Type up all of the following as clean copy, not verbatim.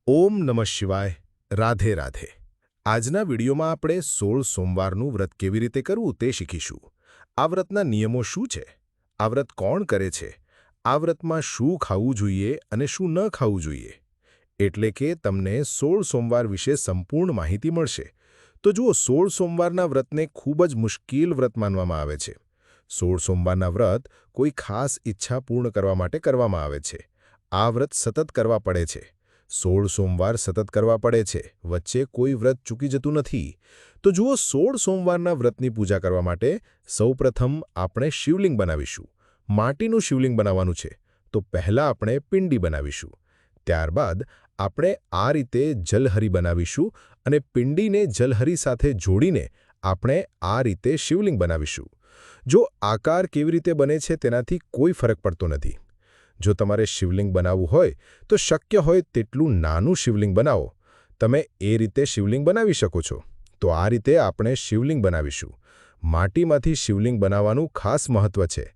ઓમ નમઃ શિવાય. રાધે રાધે. આજના વિડીયોમાં આપણે 16 સોમવારનું વ્રત કેવી રીતે કરવું તે શીખીશું. આ વ્રતના નિયમો શું છે? આ વ્રત કોણ કરે છે? આ વ્રતમાં શું ખાવું જોઈએ અને શું ન ખાવું જોઈએ? એટલે કે તમને 16 સોમવાર વિશે સંપૂર્ણ માહિતી મળશે. તો જુઓ, 16 સોમવારના વ્રતને ખૂબ જ મુશ્કેલ વ્રત માનવામાં આવે છે. 16 સોમવારના વ્રત કોઈ ખાસ ઈચ્છા પૂર્ણ કરવા માટે કરવામાં આવે છે. આ વ્રત સતત કરવા પડે છે. 16 સોમવાર સતત કરવા પડે છે, વચ્ચે કોઈ વ્રત ચૂકી જતું નથી. તો જુઓ, 16 સોમવારના વ્રતની પૂજા કરવા માટે સૌપ્રથમ આપણે શિવલિંગ બનાવીશું. માટીનું શિવલિંગ બનાવવાનું છે, તો પહેલાં આપણે પિંડી બનાવીશું. ત્યારબાદ આપણે આ રીતે જલહરી બનાવીશું અને પિંડીને જલહરી સાથે જોડીને આપણે આ રીતે શિવલિંગ બનાવીશું. જો આકાર કેવી રીતે બને છે તેનાથી કોઈ ફરક પડતો નથી. જો તમારે શિવલિંગ બનાવવું હોય તો શક્ય હોય તેટલું નાનું શિવલિંગ બનાવો. તમે એ રીતે શિવલિંગ બનાવી શકો છો. તો આ રીતે આપણે શિવલિંગ બનાવીશું. માટીમાંથી શિવલિંગ બનાવવાનું ખાસ મહત્વ છે.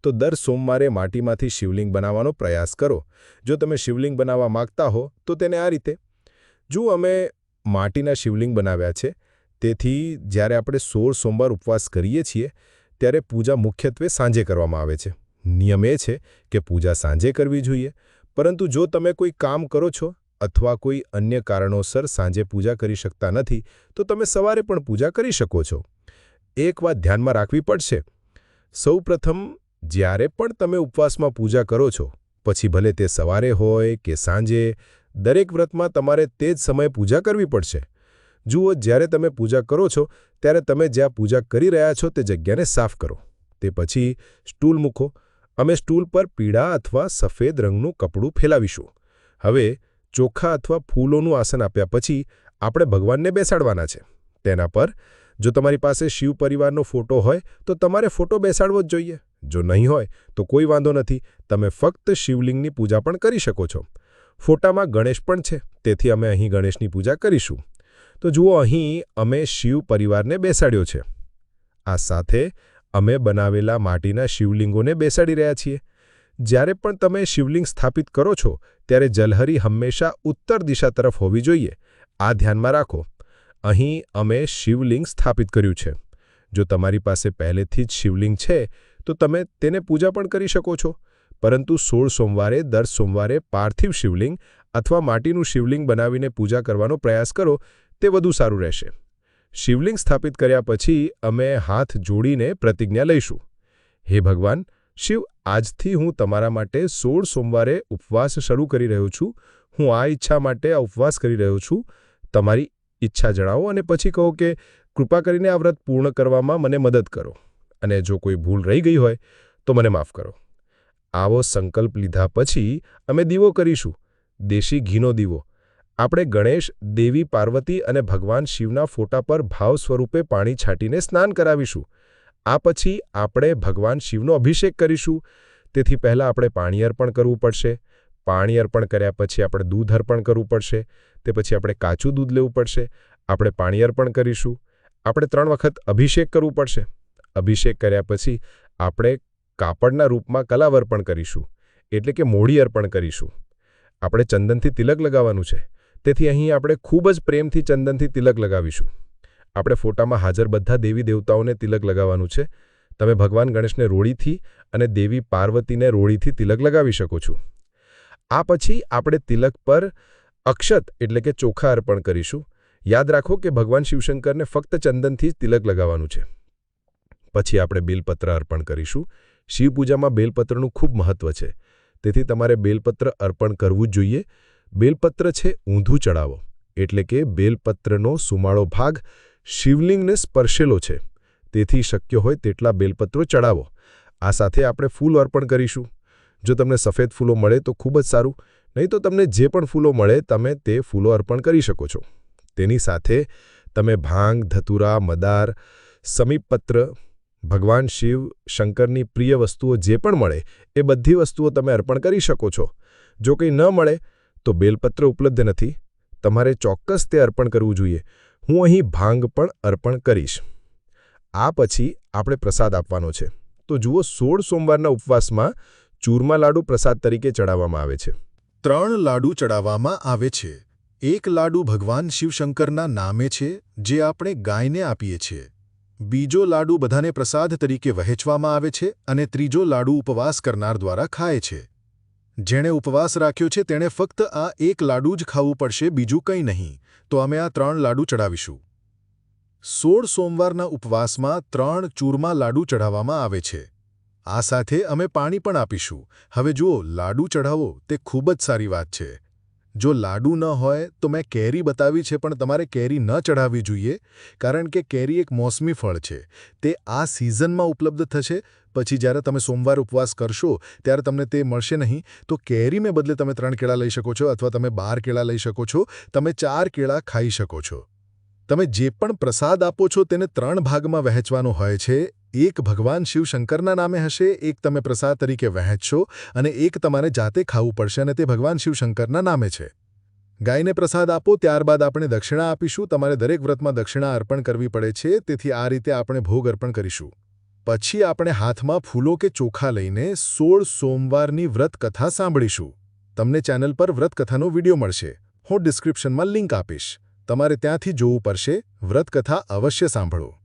તો દર સોમવારે માટીમાંથી શિવલિંગ બનાવવાનો પ્રયાસ કરો. જો તમે શિવલિંગ બનાવવા માંગતા હો તો તેને આ રીતે. જો અમે માટીના શિવલિંગ બનાવ્યા છે, તેથી જ્યારે આપણે 16 સોમવાર ઉપવાસ કરીએ છીએ ત્યારે પૂજા મુખ્યત્વે સાંજે કરવામાં આવે છે. નિયમ એ છે કે પૂજા સાંજે કરવી જોઈએ, પરંતુ જો તમે કોઈ કામ કરો છો અથવા કોઈ અન્ય કારણોસર સાંજે પૂજા કરી શકતા નથી, તો તમે સવારે પણ પૂજા કરી શકો છો. એક વાત ધ્યાનમાં રાખવી પડશે. સૌપ્રથમ, જ્યારે પણ તમે ઉપવાસમાં પૂજા કરો છો, પછી ભલે તે સવારે હોય કે સાંજે, દરેક વ્રતમાં તમારે તે જ સમયે પૂજા કરવી પડશે. જુઓ, જ્યારે તમે પૂજા કરો છો ત્યારે તમે જ્યાં પૂજા કરી રહ્યા છો તે જગ્યાને સાફ કરો. તે પછી સ્ટૂલ મૂકો. અમે સ્ટૂલ પર પીળા અથવા સફેદ રંગનું કપડું ફેલાવીશું. હવે ચોખા અથવા ફૂલોનું આસન આપ્યા પછી આપણે ભગવાનને બેસાડવાના છે. તેના પર જો તમારી પાસે શિવ પરિવારનો ફોટો હોય તો તમારે ફોટો બેસાડવો જ જોઈએ. જો નહીં હોય તો કોઈ વાંધો નથી, તમે ફક્ત શિવલિંગની પૂજા પણ કરી શકો છો. ફોટામાં ગણેશ પણ છે, તેથી અમે અહીં ગણેશની પૂજા કરીશું. તો જુઓ, અહીં અમે શિવ પરિવારને બેસાડ્યો છે. આ સાથે અમે બનાવેલા માટીના શિવલિંગોને બેસાડી રહ્યા છીએ. જ્યારે પણ તમે શિવલિંગ સ્થાપિત કરો છો ત્યારે જલહરી હંમેશા ઉત્તર દિશા તરફ હોવી જોઈએ. આ ધ્યાનમાં રાખો. અહીં અમે શિવલિંગ સ્થાપિત કર્યું છે. જો તમારી પાસે પહેલેથી જ શિવલિંગ છે તો તમે તેને પૂજા પણ કરી શકો છો, પરંતુ 16 સોમવારે દર સોમવારે પાર્થિવ શિવલિંગ અથવા માટીનું શિવલિંગ બનાવીને પૂજા કરવાનો પ્રયાસ કરો, તે વધુ સારું રહેશે. શિવલિંગ સ્થાપિત કર્યા પછી અમે હાથ જોડીને પ્રતિજ્ઞા લઈશું. હે ભગવાન શિવ, આજથી હું તમારા માટે 16 સોમવારે ઉપવાસ શરૂ કરી રહ્યો છું. હું આ ઈચ્છા માટે આ ઉપવાસ કરી રહ્યો છું. તમારી ઈચ્છા જણાવો અને પછી કહો કે કૃપા કરીને આ વ્રત પૂર્ણ કરવામાં મને મદદ કરો, અને જો કોઈ ભૂલ રહી ગઈ હોય તો મને માફ કરો. આવો સંકલ્પ લીધા પછી અમે દીવો કરીશું. દેશી ઘીનો દીવો. આપણે ગણેશ, દેવી પાર્વતી અને ભગવાન શિવના ફોટા પર ભાવ સ્વરૂપે પાણી છાંટીને સ્નાન કરાવીશું. આ પછી આપણે ભગવાન શિવનો અભિષેક કરીશું. તેથી પહેલાં આપણે પાણી અર્પણ કરવું પડશે. પાણી અર્પણ કર્યા પછી આપણે દૂધ અર્પણ કરવું પડશે. તે પછી આપણે કાચું દૂધ લેવું પડશે. આપણે પાણી અર્પણ કરીશું. આપણે 3 વખત અભિષેક કરવું પડશે. અભિષેક કર્યા પછી આપણે કાપડના રૂપમાં કલાવ અર્પણ કરીશું, એટલે કે મોઢી અર્પણ કરીશું. આપણે ચંદનથી તિલક લગાવવાનું છે, તેથી અહીં આપણે ખૂબ જ પ્રેમથી ચંદનથી તિલક લગાવીશું. આપણે ફોટામાં હાજર બધા દેવી દેવતાઓને તિલક લગાવવાનું છે. તમે ભગવાન ગણેશને રોડીથી અને દેવી પાર્વતીને રોડીથી તિલક લગાવી શકો છો. આ પછી આપણે તિલક પર અક્ષત એટલે કે ચોખા અર્પણ કરીશું. યાદ રાખો કે ભગવાન શિવશંકરને ફક્ત ચંદનથી જ તિલક લગાવવાનું છે. પછી આપણે બેલપત્ર અર્પણ કરીશું. શિવપૂજામાં બેલપત્રનું ખૂબ મહત્વ છે, તેથી તમારે બેલપત્ર અર્પણ કરવું જ જોઈએ. બેલપત્ર છે ઊંધું ચડાવો, એટલે કે બેલપત્રનો સુમાળો ભાગ શિવલિંગને સ્પર્શેલો છે, તેથી શક્ય હોય તેટલા બેલપત્રો ચડાવો. આ સાથે આપણે ફૂલ અર્પણ કરીશું. જો તમને સફેદ ફૂલો મળે તો ખૂબ જ સારું, નહીં તો તમને જે પણ ફૂલો મળે તમે તે ફૂલો અર્પણ કરી શકો છો. તેની સાથે તમે ભાંગ, ધતુરા, મદાર, સમીપપત્ર, ભગવાન શિવ શંકરની પ્રિય વસ્તુઓ જે પણ મળે એ બધી વસ્તુઓ તમે અર્પણ કરી શકો છો. જો કંઈ ન મળે તો બેલપત્ર ઉપલબ્ધ નથી, તમારે ચોક્કસ તે અર્પણ કરવું જોઈએ. હું અહીં ભાંગ પણ અર્પણ કરીશ. આ પછી આપણે પ્રસાદ આપવાનો છે. તો જુઓ, 16 સોમવારના ઉપવાસમાં ચૂરમા લાડુ પ્રસાદ તરીકે ચડાવવામાં આવે છે. 3 લાડુ ચડાવવામાં આવે છે. એક લાડુ ભગવાન શિવશંકરના નામે છે, જે આપણે ગાયને આપીએ છીએ. બીજો લાડુ બધાને પ્રસાદ તરીકે વહેંચવામાં આવે છે અને ત્રીજો લાડુ ઉપવાસ કરનાર દ્વારા ખાય છે. જેણે ઉપવાસ રાખ્યો છે તેણે ફક્ત આ એક લાડુ જ ખાવું પડશે, બીજું કંઈ નહીં. તો અમે આ 3 લાડુ ચડાવીશું. 16 સોમવારના ઉપવાસમાં 3 ચૂરમા લાડુ ચઢાવવામાં આવે છે. આ સાથે અમે પાણી પણ આપીશું. હવે જુઓ, લાડુ ચઢાવો તે ખૂબ જ સારી વાત છે. જો લાડુ ન હોય તો મેં કેરી બતાવી છે, પણ તમારે કેરી ન ચઢાવવી જોઈએ, કારણ કે કેરી એક મોસમી ફળ છે. તે આ સિઝનમાં ઉપલબ્ધ થશે. પછી જ્યારે તમે સોમવાર ઉપવાસ કરશો ત્યારે તમને તે મળશે નહીં. તો કેરીને બદલે તમે 3 કેળા લઈ શકો છો, અથવા તમે 12 કેળા લઈ શકો છો. તમે 4 કેળા ખાઈ શકો છો. તમે જે પણ પ્રસાદ આપો છો તેને 3 ભાગમાં વહેંચવાનો હોય છે. એક ભગવાન શિવશંકરના નામે હશે, એક તમે પ્રસાદ તરીકે વહેંચશો અને એક તમારે જાતે ખાવું પડશે, અને તે ભગવાન શિવશંકરના નામે છે. ગાયને પ્રસાદ આપો, ત્યારબાદ આપણે દક્ષિણા આપીશું. તમારે દરેક વ્રતમાં દક્ષિણા અર્પણ કરવી પડે છે, તેથી આ રીતે આપણે ભોગ અર્પણ કરીશું. પછી આપણે હાથમાં ફૂલો કે ચોખા લઈને 16 સોમવારની વ્રત કથા સાંભળીશું. તમને ચેનલ પર વ્રત કથાનો વિડીયો મળશે. હું ડિસ્ક્રિપ્શનમાં લિંક આપીશ. તમારે ત્યાંથી જોવું પડશે. વ્રત કથા અવશ્ય સાંભળો.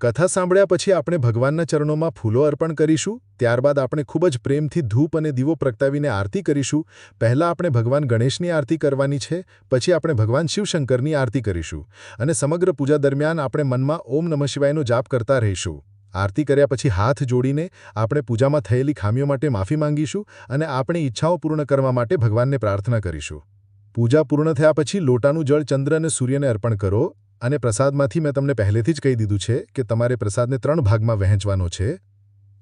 કથા સાંભળ્યા પછી આપણે ભગવાનના ચરણોમાં ફૂલો અર્પણ કરીશું. ત્યારબાદ આપણે ખૂબ જ પ્રેમથી ધૂપ અને દીવો પ્રગટાવીને આરતી કરીશું. પહેલાં આપણે ભગવાન ગણેશની આરતી કરવાની છે, પછી આપણે ભગવાન શિવશંકરની આરતી કરીશું. અને સમગ્ર પૂજા દરમિયાન આપણે મનમાં ઓમ નમઃ શિવાયનો જાપ કરતા રહીશું. આરતી કર્યા પછી હાથ જોડીને આપણે પૂજામાં થયેલી ખામીઓ માટે માફી માંગીશું અને આપણી ઈચ્છાઓ પૂર્ણ કરવા માટે ભગવાનને પ્રાર્થના કરીશું. પૂજા પૂર્ણ થયા પછી લોટાનું જળ ચંદ્ર અને સૂર્યને અર્પણ કરો. અને પ્રસાદમાંથી મેં તમને પહેલેથી જ કહી દીધું છે કે તમારે પ્રસાદને 3 ભાગમાં વહેંચવાનો છે.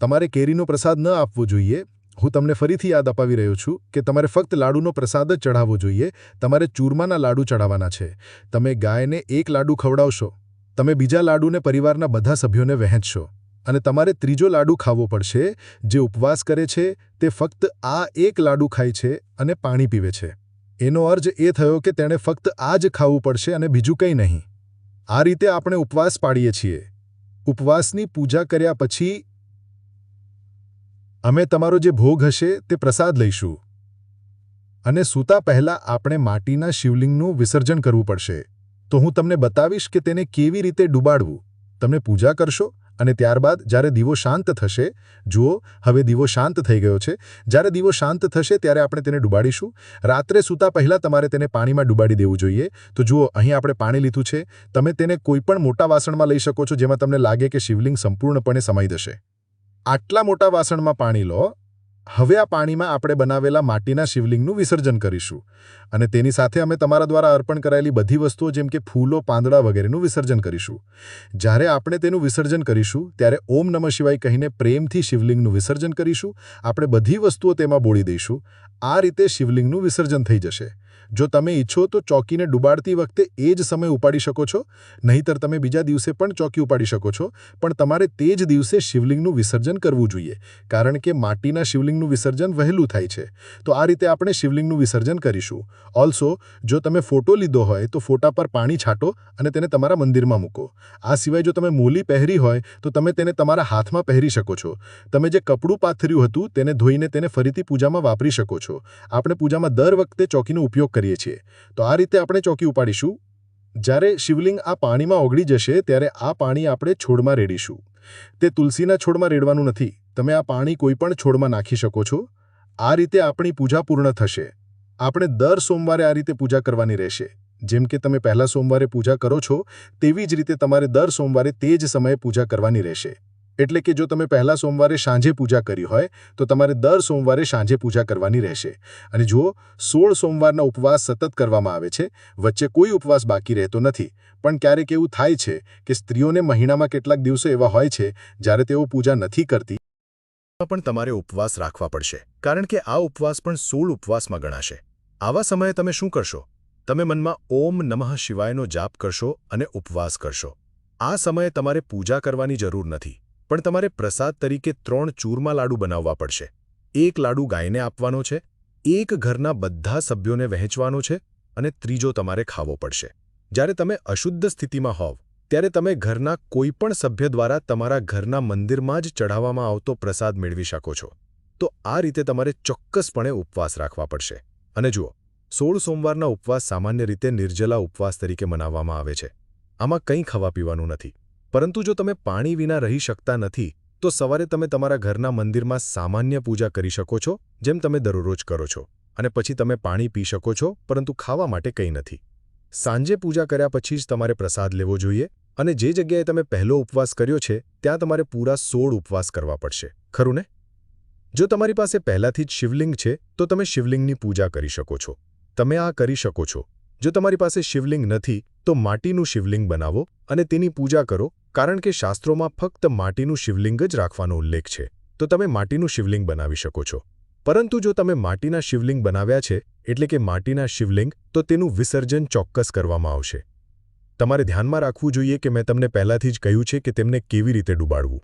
તમારે કેરીનો પ્રસાદ ન આપવો જોઈએ. હું તમને ફરીથી યાદ અપાવી રહ્યો છું કે તમારે ફક્ત લાડુનો પ્રસાદ જ ચઢાવવો જોઈએ. તમારે ચૂરમાના લાડુ ચઢાવવાના છે. તમે ગાયને 1 લાડુ ખવડાવશો. તમે બીજા લાડુને પરિવારના બધા સભ્યોને વહેંચશો. અને તમારે ત્રીજો લાડુ ખાવો પડશે. જે ઉપવાસ કરે છે તે ફક્ત આ 1 લાડુ ખાય છે અને પાણી પીવે છે. એનો અર્થ એ થયો કે તેણે ફક્ત આ જ ખાવું પડશે અને બીજું કંઈ નહીં. આ રીતે આપણે ઉપવાસ પાડીએ છીએ. ઉપવાસની પૂજા કર્યા પછી અમે તમારો જે ભોગ હશે તે પ્રસાદ લઈશું. અને સૂતા પહેલાં આપણે માટીના શિવલિંગનું વિસર્જન કરવું પડશે. તો હું તમને બતાવીશ કે તેને કેવી રીતે ડૂબાડવું. તમે પૂજા કરશો અને ત્યારબાદ જ્યારે દીવો શાંત થશે, જુઓ હવે દીવો શાંત થઈ ગયો છે. જ્યારે દીવો શાંત થશે ત્યારે આપણે તેને ડૂબાડીશું. રાત્રે સૂતા પહેલાં તમારે તેને પાણીમાં ડૂબાડી દેવું જોઈએ. તો જુઓ, અહીં આપણે પાણી લીધું છે. તમે તેને કોઈપણ મોટા વાસણમાં લઈ શકો છો જેમાં તમને લાગે કે શિવલિંગ સંપૂર્ણપણે સમાઈ જશે. આટલા મોટા વાસણમાં પાણી લો. હવે આ પાણીમાં આપણે બનાવેલા માટીના શિવલિંગનું વિસર્જન કરીશું. અને તેની સાથે અમે તમારા દ્વારા અર્પણ કરાયેલી બધી વસ્તુઓ જેમ કે ફૂલો, પાંદડા વગેરેનું વિસર્જન કરીશું. જ્યારે આપણે તેનું વિસર્જન કરીશું ત્યારે ઓમ નમઃ શિવાય કહીને પ્રેમથી શિવલિંગનું વિસર્જન કરીશું. આપણે બધી વસ્તુઓ તેમાં બોળી દઈશું. આ રીતે શિવલિંગનું વિસર્જન થઈ જશે. જો તમે ઈચ્છો તો ચોકીને ડૂબાડતી વખતે એ જ સમય ઉપાડી શકો છો. નહીંતર તમે બીજા દિવસે પણ ચોકી ઉપાડી શકો છો. પણ તમારે તે જ દિવસે શિવલિંગનું વિસર્જન કરવું જોઈએ, કારણ કે માટીના શિવલિંગનું વિસર્જન વહેલું થાય છે. તો આ રીતે આપણે શિવલિંગનું વિસર્જન કરીશું. ઓલ્સો, જો તમે ફોટો લીધો હોય તો ફોટા પર પાણી છાંટો અને તેને તમારા મંદિરમાં મૂકો. આ સિવાય જો તમે મોલી પહેરી હોય તો તમે તેને તમારા હાથમાં પહેરી શકો છો. તમે જે કપડું પાથર્યું હતું તેને ધોઈને તેને ફરીથી પૂજામાં વાપરી શકો છો. આપણે પૂજામાં દર વખતે ચોકીનો ઉપયોગ કરીએ છીએ. તો આ રીતે આપણે ચોકી ઉપાડીશું. જ્યારે શિવલિંગ આ પાણીમાં ઓગળી જશે ત્યારે આ પાણી આપણે છોડમાં રેડીશું. તે તુલસીના છોડમાં રેડવાનું નથી. તમે આ પાણી કોઈપણ છોડમાં નાખી શકો છો. આ રીતે આપણી પૂજા પૂર્ણ થશે. આપણે દર સોમવારે આ રીતે પૂજા કરવાની રહેશે. જેમ કે તમે પહેલા સોમવારે પૂજા કરો છો તેવી જ રીતે તમારે દર સોમવારે તે જ સમયે પૂજા કરવાની રહેશે. એટલે કે જો તમે પહેલા સોમવારે સાંજે પૂજા કરી હોય તો તમારે દર સોમવારે સાંજે પૂજા કરવાની રહેશે. અને જુઓ, 16 સોમવારના ઉપવાસ સતત કરવામાં આવે છે. વચ્ચે કોઈ ઉપવાસ બાકી રહેતો નથી. પણ ક્યારેક એવું થાય છે કે સ્ત્રીઓને મહિનામાં કેટલાક દિવસો એવા હોય છે જ્યારે તેઓ પૂજા નથી કરતી. પણ તમારે ઉપવાસ રાખવા પડશે, કારણ કે આ ઉપવાસ પણ 16 ઉપવાસમાં ગણાશે. આવા સમયે તમે શું કરશો? તમે મનમાં ઓમ નમઃ શિવાયનો જાપ કરશો અને ઉપવાસ કરશો. આ સમયે તમારે પૂજા કરવાની જરૂર નથી. પણ તમારે પ્રસાદ તરીકે 3 ચૂરમા લાડુ બનાવવા પડશે. 1 લાડુ ગાયને આપવાનો છે, 1 ઘરના બધા સભ્યોને વહેંચવાનો છે અને ત્રીજો તમારે ખાવો પડશે. જ્યારે તમે અશુદ્ધ સ્થિતિમાં હોવ ત્યારે તમે ઘરના કોઈપણ સભ્ય દ્વારા તમારા ઘરના મંદિરમાં જ ચઢાવવામાં આવતો પ્રસાદ મેળવી શકો છો. તો આ રીતે તમારે ચોક્કસપણે ઉપવાસ રાખવા પડશે. અને જુઓ, 16 સોમવારના ઉપવાસ સામાન્ય રીતે નિર્જલા ઉપવાસ તરીકે મનાવવામાં આવે છે. આમાં કંઈ ખાવા પીવાનું નથી. પરંતુ જો તમે પાણી વિના રહી શકતા નથી તો સવારે તમે તમારા ઘરના મંદિરમાં સામાન્ય પૂજા કરી શકો છો, જેમ તમે દરરોજ કરો છો, અને પછી તમે પાણી પી શકો છો, પરંતુ ખાવા માટે કંઈ નથી. સાંજે પૂજા કર્યા પછી જ તમારે પ્રસાદ લેવો જોઈએ, અને જે જગ્યાએ તમે પહેલો ઉપવાસ કર્યો છે ત્યાં તમારે પૂરા 16 ઉપવાસ કરવા પડશે, ખરું ને? જો તમારી પાસે પહેલાથી જ શિવલિંગ છે તો તમે શિવલિંગની પૂજા કરી શકો છો. તમે આ કરી શકો છો. જો તમારી પાસે શિવલિંગ નથી તો માટીનું શિવલિંગ બનાવો અને તેની પૂજા કરો, કારણ કે શાસ્ત્રોમાં ફક્ત માટીનું શિવલિંગ જ રાખવાનો ઉલ્લેખ છે. તો તમે માટીનું શિવલિંગ બનાવી શકો છો. પરંતુ જો તમે માટીના શિવલિંગ બનાવ્યા છે, એટલે કે માટીના શિવલિંગ, તો તેનું વિસર્જન ચોક્કસ કરવામાં આવશે. તમારે ધ્યાનમાં રાખવું જોઈએ કે મેં તમને પહેલાથી જ કહ્યું છે કે તેમને કેવી રીતે ડૂબાડવું.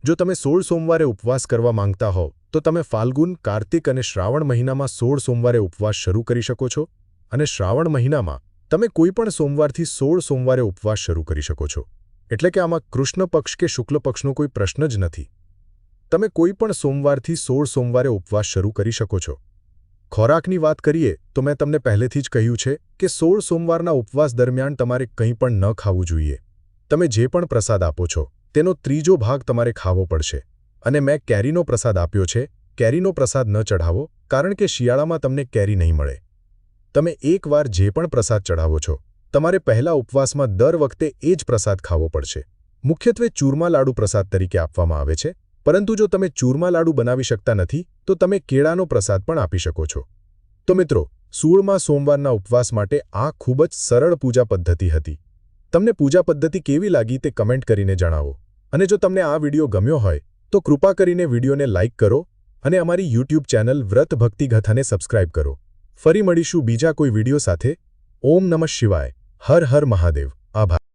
જો તમે 16 સોમવારે ઉપવાસ કરવા માંગતા હોવ તો તમે ફાલ્ગુન, કાર્તિક અને શ્રાવણ મહિનામાં 16 સોમવારે ઉપવાસ શરૂ કરી શકો છો, અને શ્રાવણ મહિનામાં તમે કોઈપણ સોમવારથી 16 સોમવારે ઉપવાસ શરૂ કરી શકો છો. એટલે કે આમાં કૃષ્ણ પક્ષ કે શુક્લ પક્ષનો કોઈ પ્રશ્ન જ નથી. તમે કોઈપણ સોમવારથી 16 સોમવારે ઉપવાસ શરૂ કરી શકો છો. ખોરાકની વાત કરીએ તો મેં તમને પહેલેથી જ કહ્યું છે કે 16 સોમવારના ઉપવાસ દરમિયાન તમારે કંઈ પણ ન ખાવું જોઈએ. તમે જે પણ પ્રસાદ આપો છો તેનો ત્રીજો ભાગ તમારે ખાવો પડશે. અને મેં કેરીનો પ્રસાદ આપ્યો છે. કેરીનો પ્રસાદ ન ચઢાવો, કારણ કે શિયાળામાં તમને કેરી નહીં મળે. તમે એકવાર જે પણ પ્રસાદ ચઢાવો છો, તમારે પહેલા ઉપવાસમાં દર વખતે એ જ પ્રસાદ ખાવો પડશે. મુખ્યત્વે ચૂરમા લાડુ પ્રસાદ તરીકે આપવામાં આવે છે, પરંતુ જો તમે ચૂરમા લાડુ બનાવી શકતા નથી તો તમે કેળાનો પ્રસાદ પણ આપી શકો છો. તો મિત્રો, 16મા સોમવારના ઉપવાસ માટે આ ખૂબ જ સરળ પૂજા પદ્ધતિ હતી. તમને પૂજા પદ્ધતિ કેવી લાગી તે કમેન્ટ કરીને જણાવો. અને જો તમને આ વિડિયો ગમ્યો હોય તો કૃપા કરીને વિડિયોને લાઇક કરો અને અમારી YouTube ચેનલ વ્રત ભક્તિ કથાને સબસ્ક્રાઇબ કરો. ફરી મળીશું બીજા કોઈ વિડિયો સાથે. ઓમ નમઃ શિવાય. હર હર મહાદેવ. આભાર.